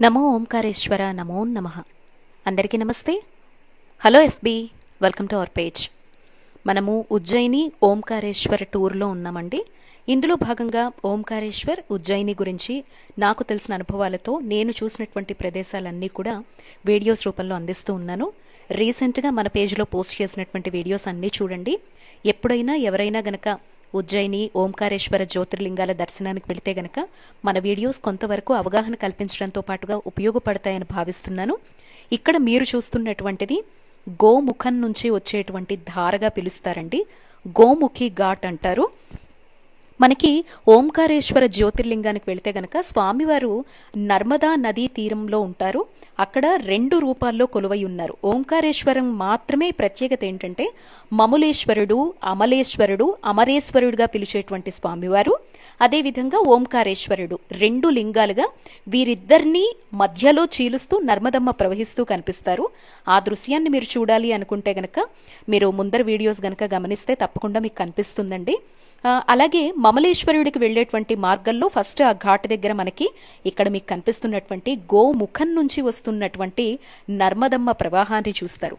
నమో ఓంకారేశ్వర నమో నమః. అందరికీ నమస్తే. Hello FB, welcome to our page. మనము ఉజ్జయిని ఓంకారేశ్వర్ టూర్లో ఉన్నామండి. ఇందులో భాగంగా ఓంకారేశ్వర్ ఉజ్జయిని గురించి నాకు తెలిసిన అనుభవాలతో నేను చూసినటువంటి ప్రదేశాలన్నీ కూడా వీడియోస్ రూపంలో అందిస్తూ ఉన్నాను. రీసెంట్గా మన పేజ్లో పోస్ట్ చేసినటువంటి వీడియోస్ అన్నీ చూడండి. ఎప్పుడైనా ఎవరైనా గనక ఉజ్జయిని ఓంకారేశ్వర జ్యోతిర్లింగాల దర్శనానికి వెళితే గనక మన వీడియోస్ కొంతవరకు అవగాహన కల్పించడంతో పాటుగా ఉపయోగపడతాయని భావిస్తున్నాను. ఇక్కడ మీరు చూస్తున్నటువంటిది గోముఖం నుంచి వచ్చేటువంటి ధారగా పిలుస్తారండి. గోముఖి ఘాట్ అంటారు. మనకి ఓంకారేశ్వర జ్యోతిర్లింగానికి వెళితే గనక స్వామివారు నర్మదా నదీ తీరంలో ఉంటారు. అక్కడ 2 రూపాల్లో కొలువై ఉన్నారు. ఓంకారేశ్వరం మాత్రమే ప్రత్యేకత ఏంటంటే మములేశ్వరుడు, అమలేశ్వరుడు, అమరేశ్వరుడుగా పిలిచేటువంటి స్వామివారు. అదేవిధంగా ఓంకారేశ్వరుడు 2 లింగాలుగా వీరిద్దరినీ మధ్యలో చీలుస్తూ నర్మదమ్మ ప్రవహిస్తూ కనిపిస్తారు. ఆ దృశ్యాన్ని మీరు చూడాలి అనుకుంటే గనక మీరు ముందర వీడియోస్ గనక గమనిస్తే తప్పకుండా మీకు కనిపిస్తుందండి. అలాగే మమలేశ్వరుడికి వెళ్లేటువంటి మార్గంలో ఫస్ట్ ఆ ఘాట్ దగ్గర మనకి ఇక్కడ మీకు కనిపిస్తున్నటువంటి గోముఖం నుంచి వస్తున్నటువంటి నర్మదమ్మ ప్రవాహాన్ని చూస్తారు.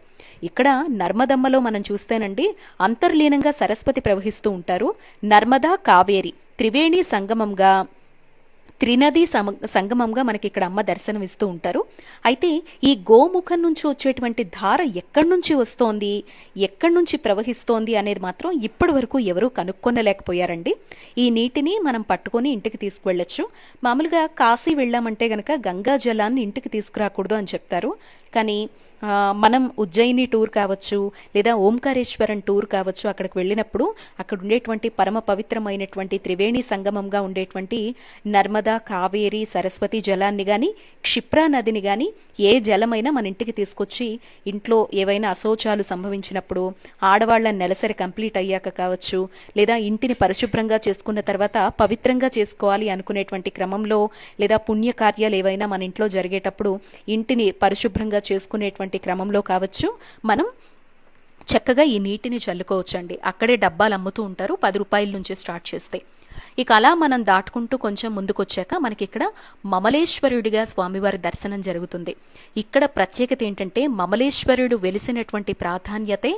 ఇక్కడ నర్మదమ్మలో మనం చూస్తేనండి అంతర్లీనంగా సరస్వతి ప్రవహిస్తూ ఉంటారు. నర్మదా కావేరి త్రివేణి సంగమంగా, త్రినది సంగమంగా మనకి ఇక్కడ అమ్మ దర్శనం ఇస్తూ ఉంటారు. అయితే ఈ గోముఖం నుంచి వచ్చేటువంటి ధార ఎక్కడి నుంచి వస్తోంది, ఎక్కడి నుంచి ప్రవహిస్తోంది అనేది మాత్రం ఇప్పటి వరకు ఎవరూ కనుక్కొనలేకపోయారండి. ఈ నీటిని మనం పట్టుకొని ఇంటికి తీసుకువెళ్ళొచ్చు. మామూలుగా కాశీ వెళ్ళామంటే గనక గంగా జలాన్ని ఇంటికి తీసుకురాకూడదు అని చెప్తారు. కానీ మనం ఉజ్జయిని టూర్ కావచ్చు, లేదా ఓంకారేశ్వరం టూర్ కావచ్చు, అక్కడికి వెళ్ళినప్పుడు అక్కడ ఉండేటువంటి పరమ పవిత్రమైనటువంటి త్రివేణి సంగమంగా ఉండేటువంటి నర్మదా, కావేరి, సరస్వతి జలాన్ని కానీ, క్షిప్రా నదిని కానీ ఏ జలమైనా మన ఇంటికి తీసుకొచ్చి ఇంట్లో ఏవైనా అశౌచాలు సంభవించినప్పుడు, ఆడవాళ్ల నెలసరి కంప్లీట్ అయ్యాక కావచ్చు, లేదా ఇంటిని పరిశుభ్రంగా చేసుకున్న తర్వాత పవిత్రంగా చేసుకోవాలి అనుకునేటువంటి క్రమంలో, లేదా పుణ్యకార్యాలు ఏవైనా మన ఇంట్లో జరిగేటప్పుడు ఇంటిని పరిశుభ్రంగా చేసుకునేటువంటి క్రమంలో కావచ్చు, మనం చక్కగా ఈ నీటిని చల్లుకోవచ్చండి. అక్కడే డబ్బాలు అమ్ముతూ ఉంటారు 10 రూపాయల నుంచి స్టార్ట్ చేస్తే. ఇక అలా మనం దాటుకుంటూ కొంచెం ముందుకొచ్చాక మనకి ఇక్కడ మమలేశ్వరుడిగా స్వామివారి దర్శనం జరుగుతుంది. ఇక్కడ ప్రత్యేకత ఏంటంటే మమలేశ్వరుడు వెలిసినటువంటి ప్రాధాన్యతే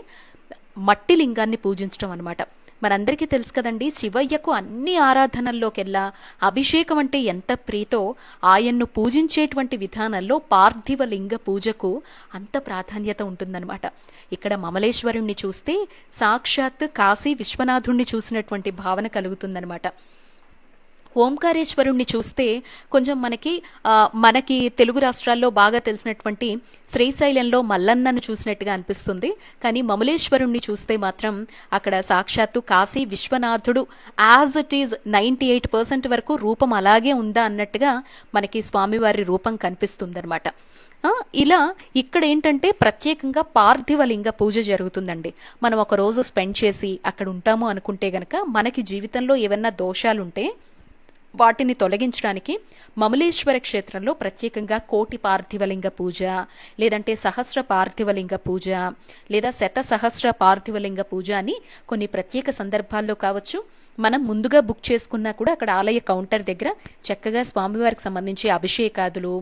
మట్టి లింగాన్ని పూజించడం అనమాట. మనందరికీ తెలుసు కదండి, శివయ్యకు అన్ని ఆరాధనల్లోకెల్లా అభిషేకం అంటే ఎంత ప్రీతో ఆయన్ను పూజించేటువంటి విధానంలో పార్థివ లింగ పూజకు అంత ప్రాధాన్యత ఉంటుందన్నమాట. ఇక్కడ మమలేశ్వరుణ్ణి చూస్తే సాక్షాత్ కాశీ విశ్వనాథుణ్ణి చూసినటువంటి భావన కలుగుతుందన్నమాట. ఓంకారేశ్వరుణ్ణి చూస్తే కొంచెం మనకి తెలుగు రాష్ట్రాల్లో బాగా తెలిసినటువంటి శ్రీశైలంలో మల్లన్నను చూసినట్టుగా అనిపిస్తుంది. కానీ మమలేశ్వరుణ్ణి చూస్తే మాత్రం అక్కడ సాక్షాత్తు కాశీ విశ్వనాథుడు యాజ్ ఇట్ ఈజ్ 98% వరకు రూపం అలాగే ఉందా అన్నట్టుగా మనకి స్వామివారి రూపం కనిపిస్తుందన్నమాట. ఇలా ఇక్కడ ఏంటంటే ప్రత్యేకంగా పార్థివలింగ పూజ జరుగుతుందండి. మనం ఒక రోజు స్పెండ్ చేసి అక్కడ ఉంటాము అనుకుంటే గనక మనకి జీవితంలో ఏమన్నా దోషాలుంటే వాటిని తొలగించడానికి మమలేశ్వర క్షేత్రంలో ప్రత్యేకంగా కోటి పార్థివలింగ పూజ, లేదంటే సహస్ర పార్థివలింగ పూజ, లేదా శతసహస్ర పార్థివలింగ పూజ అని కొన్ని ప్రత్యేక సందర్భాల్లో కావచ్చు, మనం ముందుగా బుక్ చేసుకున్నా కూడా అక్కడ ఆలయ కౌంటర్ దగ్గర చక్కగా స్వామివారికి సంబంధించి అభిషేకాదులు,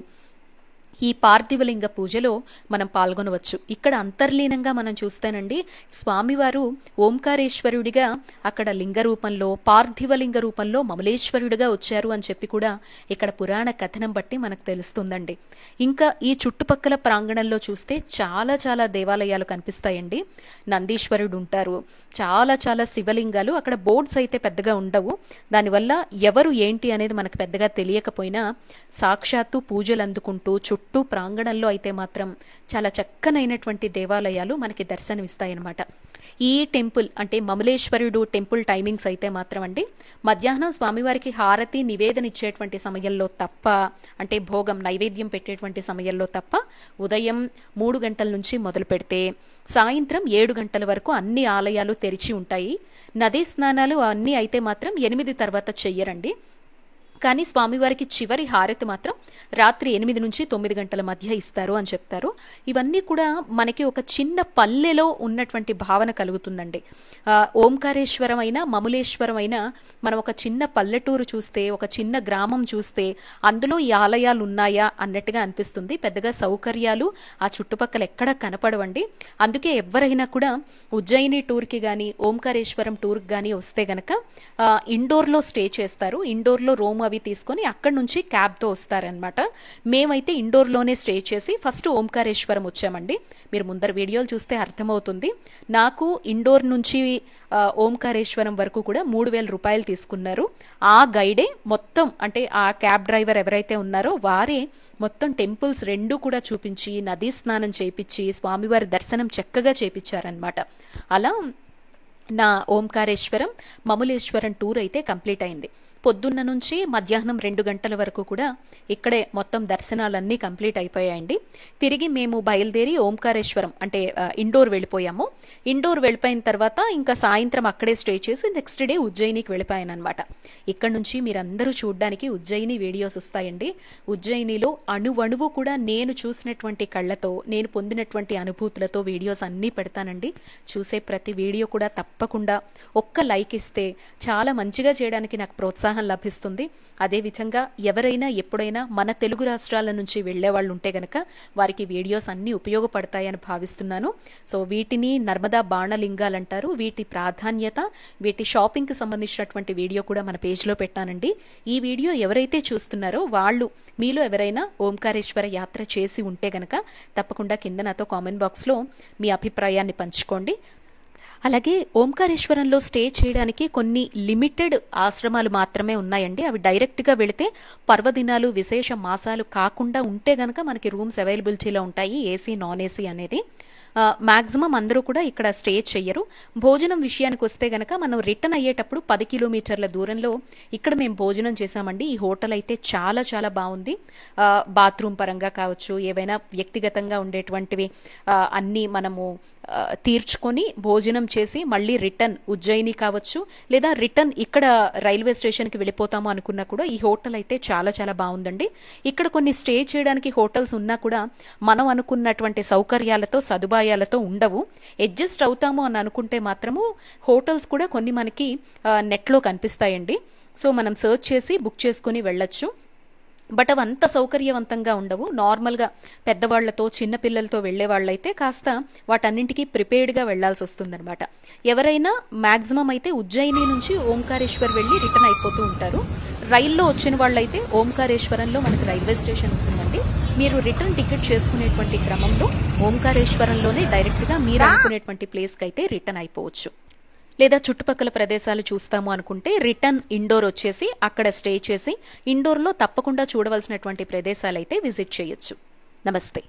ఈ పార్థివలింగ పూజలో మనం పాల్గొనవచ్చు. ఇక్కడ అంతర్లీనంగా మనం చూస్తేనండి స్వామివారు ఓంకారేశ్వరుడిగా అక్కడ లింగ రూపంలో, పార్థివలింగ రూపంలో మమలేశ్వరుడిగా వచ్చారు అని చెప్పి కూడా ఇక్కడ పురాణ కథనం బట్టి మనకు తెలుస్తుందండి. ఇంకా ఈ చుట్టుపక్కల ప్రాంగణంలో చూస్తే చాలా చాలా దేవాలయాలు కనిపిస్తాయండి. నందీశ్వరుడు ఉంటారు, చాలా చాలా శివలింగాలు. అక్కడ బోర్డ్స్ అయితే పెద్దగా ఉండవు. దానివల్ల ఎవరు ఏంటి అనేది మనకు పెద్దగా తెలియకపోయినా సాక్షాత్తు పూజలు అందుకుంటూ చుట్టూ ప్రాంగణంలో అయితే మాత్రం చాలా చక్కనైనటువంటి దేవాలయాలు మనకి దర్శనమిస్తాయన్నమాట. ఈ టెంపుల్ అంటే మమలేశ్వరుడు టెంపుల్ టైమింగ్స్ అయితే మాత్రం అండి మధ్యాహ్నం స్వామివారికి హారతి నివేదన ఇచ్చేటువంటి సమయంలో తప్ప, అంటే భోగం నైవేద్యం పెట్టేటువంటి సమయంలో తప్ప, ఉదయం 3 గంటల నుంచి మొదలు పెడితే సాయంత్రం 7 గంటల వరకు అన్ని ఆలయాలు తెరిచి ఉంటాయి. నదీ స్నానాలు అన్నీ అయితే మాత్రం 8 తర్వాత చెయ్యరండి. కానీ స్వామివారికి చివరి హారతి మాత్రం రాత్రి 8 నుంచి 9 గంటల మధ్య ఇస్తారు అని చెప్తారు. ఇవన్నీ కూడా మనకి ఒక చిన్న పల్లెలో ఉన్నటువంటి భావన కలుగుతుందండి. ఓంకారేశ్వరం అయినా మములేశ్వరం అయినా మనం ఒక చిన్న పల్లెటూరు చూస్తే, ఒక చిన్న గ్రామం చూస్తే అందులో ఈ ఆలయాలు ఉన్నాయా అన్నట్టుగా అనిపిస్తుంది. పెద్దగా సౌకర్యాలు ఆ చుట్టుపక్కల ఎక్కడ కనపడవండి. అందుకే ఎవరైనా కూడా ఉజ్జయిని టూర్కి కానీ ఓంకారేశ్వరం టూర్కి కానీ వస్తే గనక ఇండోర్లో స్టే చేస్తారు. ఇండోర్లో రూమ్ అవి తీసుకొని అక్కడి నుంచి క్యాబ్తో వస్తారనమాట. మేమైతే ఇండోర్లోనే స్టే చేసి ఫస్ట్ ఓంకారేశ్వరం వచ్చామండి. మీరు ముందర వీడియోలు చూస్తే అర్థమవుతుంది. నాకు ఇండోర్ నుంచి ఓంకారేశ్వరం వరకు కూడా 3,000 రూపాయలు తీసుకున్నారు. ఆ గైడే మొత్తం, అంటే ఆ క్యాబ్ డ్రైవర్ ఎవరైతే ఉన్నారో వారే మొత్తం టెంపుల్స్ 2 కూడా చూపించి, నదీ స్నానం చేయించి, స్వామివారి దర్శనం చక్కగా చేయించారనమాట. అలా నా ఓంకారేశ్వరం మములేశ్వరం టూర్ అయితే కంప్లీట్ అయింది. పొద్దున్న నుంచి మధ్యాహ్నం 2 గంటల వరకు కూడా ఇక్కడే మొత్తం దర్శనాలన్నీ కంప్లీట్ అయిపోయాయండి. తిరిగి మేము బయలుదేరి ఓంకారేశ్వరం అంటే ఇండోర్ వెళ్ళిపోయాము. ఇండోర్ వెళ్ళిపోయిన తర్వాత ఇంకా సాయంత్రం అక్కడే స్టే చేసి నెక్స్ట్ డే ఉజ్జయినికి వెళ్ళిపోయాను అనమాట. ఇక్కడ నుంచి మీరందరూ చూడడానికి ఉజ్జయిని వీడియోస్ వస్తాయండి. ఉజ్జయినిలో అణువణువు కూడా నేను చూసినటువంటి కళ్ళతో, నేను పొందినటువంటి అనుభూతులతో వీడియోస్ అన్నీ పెడతానండి. చూసే ప్రతి వీడియో కూడా తప్పకుండా ఒక్క లైక్ ఇస్తే చాలా మంచిగా చేయడానికి నాకు ప్రోత్సాహం లభిస్తుంది. అదేవిధంగా ఎవరైనా ఎప్పుడైనా మన తెలుగు రాష్ట్రాల నుంచి వెళ్లే వాళ్ళు ఉంటే గనక వారికి వీడియోస్ అన్ని ఉపయోగపడతాయని భావిస్తున్నాను. సో వీటిని నర్మదా బాణలింగాలంటారు. వీటి ప్రాధాన్యత, వీటి షాపింగ్కి సంబంధించినటువంటి వీడియో కూడా మన పేజ్లో పెట్టానండి. ఈ వీడియో ఎవరైతే చూస్తున్నారో వాళ్ళు మీలో ఎవరైనా ఓంకారేశ్వర యాత్ర చేసి ఉంటే గనక తప్పకుండా కింద నాతో కామెంట్ బాక్స్లో మీ అభిప్రాయాన్ని పంచుకోండి. అలాగే ఓంకారేశ్వరంలో స్టే చేయడానికి కొన్ని లిమిటెడ్ ఆశ్రమాలు మాత్రమే ఉన్నాయండి. అవి డైరెక్ట్గా వెళితే పర్వదినాలు, విశేష మాసాలు కాకుండా ఉంటే గనక మనకి రూమ్స్ అవైలబిలిటీలో ఉంటాయి, ఏసీ నాన్ ఏసీ అనేది. మ్యాక్సిమం అందరూ కూడా ఇక్కడ స్టే చెయ్యరు. భోజనం విషయానికి వస్తే గనక మనం రిటర్న్ అయ్యేటప్పుడు 10 కిలోమీటర్ల దూరంలో ఇక్కడ మేము భోజనం చేశామండి. ఈ హోటల్ అయితే చాలా చాలా బాగుంది. బాత్రూమ్ పరంగా కావచ్చు, ఏవైనా వ్యక్తిగతంగా ఉండేటువంటివి అన్నీ మనము తీర్చుకొని భోజనం చేసి మళ్ళీ రిటర్న్ ఉజ్జయిని కావచ్చు, లేదా రిటర్న్ ఇక్కడ రైల్వే స్టేషన్కి వెళ్ళిపోతాము అనుకున్నా కూడా ఈ హోటల్ అయితే చాలా చాలా బాగుందండి. ఇక్కడ కొన్ని స్టే చేయడానికి హోటల్స్ ఉన్నా కూడా మనం అనుకున్నటువంటి సౌకర్యాలతో, సదుపాయాలతో ఉండవు. అడ్జస్ట్ అవుతాము అని అనుకుంటే మాత్రము హోటల్స్ కూడా కొన్ని మనకి నెట్లో కనిపిస్తాయండి. సో మనం సర్చ్ చేసి బుక్ చేసుకుని వెళ్ళొచ్చు. బట్ అవి అంత సౌకర్యవంతంగా ఉండవు. నార్మల్గా పెద్దవాళ్లతో, చిన్నపిల్లలతో వెళ్లే వాళ్ళైతే కాస్త వాటన్నింటికి ప్రిపేర్డ్గా వెళ్లాల్సి వస్తుందన్నమాట. ఎవరైనా మ్యాక్సిమం అయితే ఉజ్జయిని నుంచి ఓంకారేశ్వర్ వెళ్ళి రిటర్న్ అయిపోతూ ఉంటారు. రైల్లో వచ్చిన వాళ్ళైతే ఓంకారేశ్వరంలో మనకి రైల్వే స్టేషన్ ఉంటుందండి. మీరు రిటర్న్ టికెట్ చేసుకునేటువంటి క్రమంలో ఓంకారేశ్వరంలోనే డైరెక్ట్గా మీరు అనుకునేటువంటి ప్లేస్కి అయితే రిటర్న్ అయిపోవచ్చు. లేదా చుట్టుపక్కల ప్రదేశాలు చూస్తాము అనుకుంటే రిటర్న్ ఇండోర్ వచ్చేసి అక్కడ స్టే చేసి ఇండోర్లో తప్పకుండా చూడవలసినటువంటి ప్రదేశాలైతే విజిట్ చేయొచ్చు. నమస్తే.